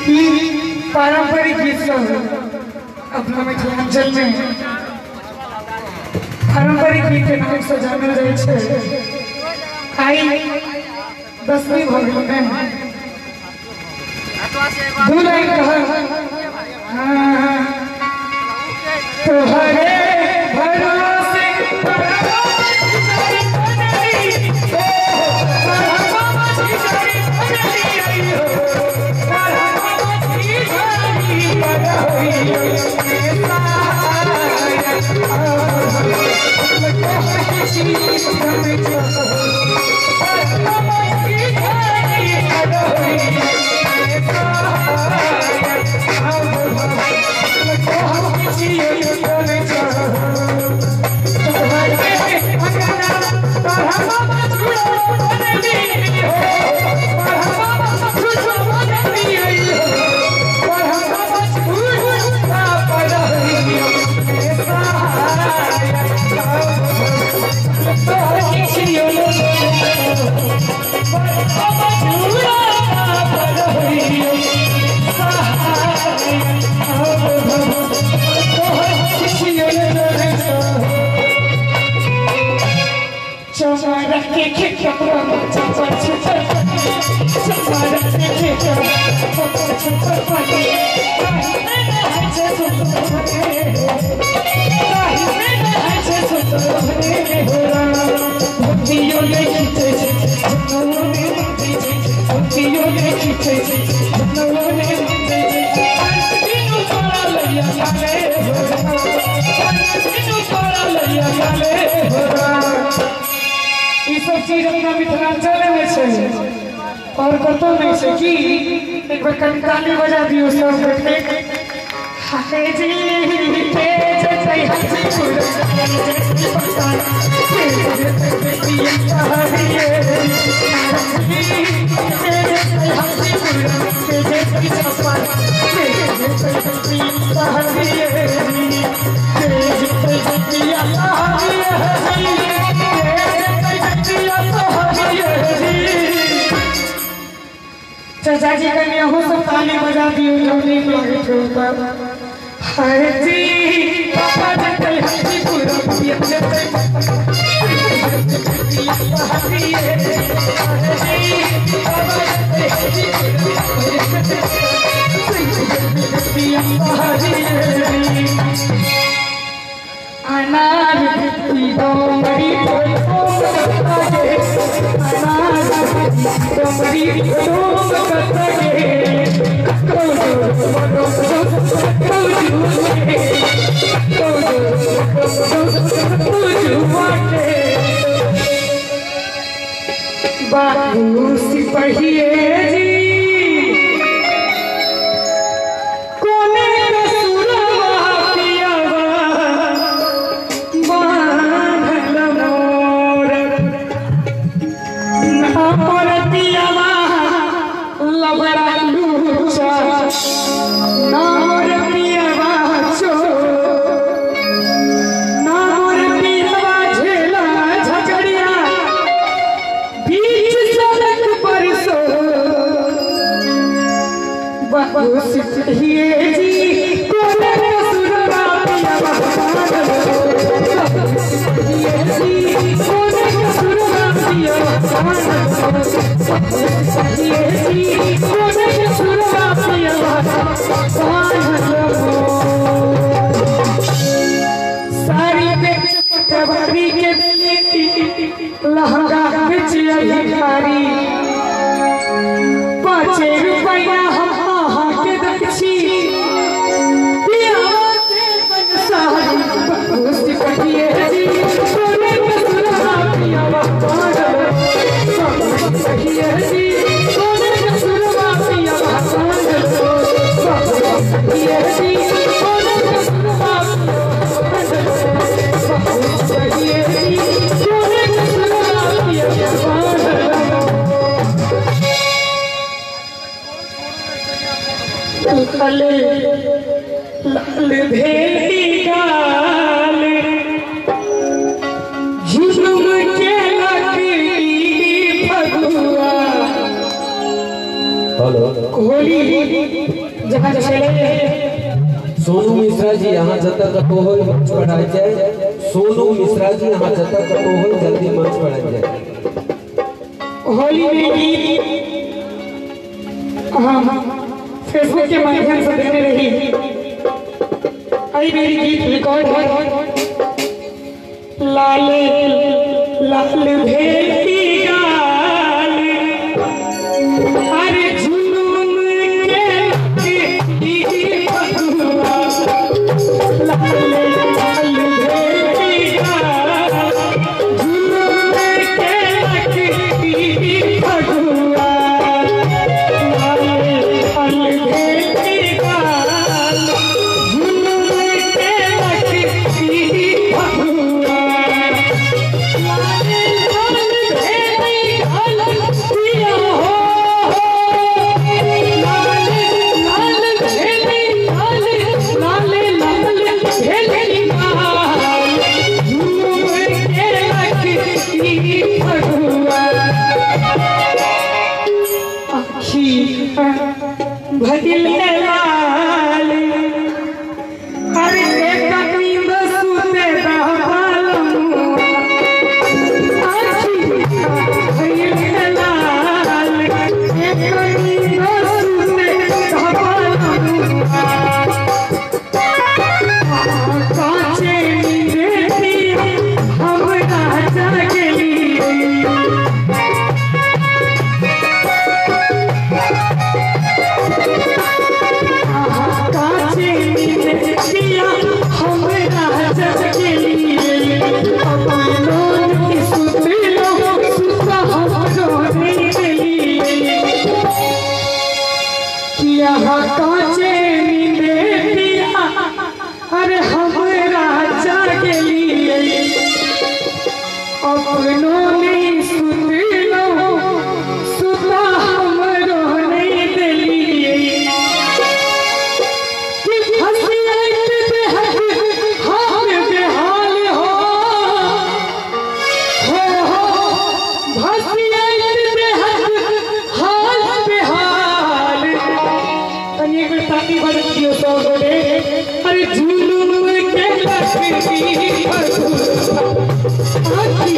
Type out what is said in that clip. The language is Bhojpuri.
पारंपरिक गीत सब अपना मिथिलांचल में पारंपरिक गीत के नाम से जानल जाए छे। आई 10वीं भगवती में दू लाइन कहा तोहरे भरोसे मिथिलांचल में से और कतो नहीं से कि एक बार कंकाली बजा दियो सब बैठे हाय जी तेज तई हाजीपुर चाचा जी कन्या हो सब ताली बजा दियो जोनी लगे थे ऊपर हाय जी पापा जी कई हंसी पूरा पिया जते अनार की डोंगरी बाबू सिपहिए जी कोने रसूलवा पियावा बांधल मोर ना पर पियावा लबड़ा लूचा ना मोर पियावा चो ना मोर पियावा झेला झगड़िया बीच सड़क पर सो बाबू सिपहिए जी कोने रसूलवा पियावा बांधल सिपहिए जी कोने रसूलवा पियावा बांधल सिपहिए जी कोने रसूलवा पियावा बांधल सारी बेच पटवारी के लहंगा बेच अधिकारी 5 रुपया हम के दक्षी पियावा के बनसारी बाबू सिपहिए जी कोने रसूलवा पियावा बांधल सिपहिए जी कोने रसूलवा पियावा बांधल सिपहिए जी कोने रसूलवा सिपहिए जी कोने रसूलवा पियावा बांधल लाल भेली गाल झुम के लगी फगुआ हेलो होली जहाँ चले सोनू मिश्रा जी यहाँ जता कतो हो मंच पर आ जाए। सोनू मिश्रा जी यहाँ जता कतो हो जल्दी मंच पर आ जाए। होली में गीत फेसबुक के माध्यम से देने रही। आई मेरी गीत रिकॉर्ड है। लाल लाल भेटी गाल अरे जुनून के लाल लाल भेटी गाल जुनून के भगवा लाल लाल भेटी गाल जुनून के भगवा भदिल लाल अरे एक नींद सुते रहलम आखी भदिल लाल एक नींद सुते रहलम काचे नींद दिया हमरा जागली अरे हमरा जागली अपनों नहीं सुतलो सुता हमरो नहीं दिलिए कि हंसिया बेहद हाल बेहाल हो हंसिया बेहद हाल बेहाल तनी एक ताती बड़ दियो सो गोडे अरे झूलू के लखती आखी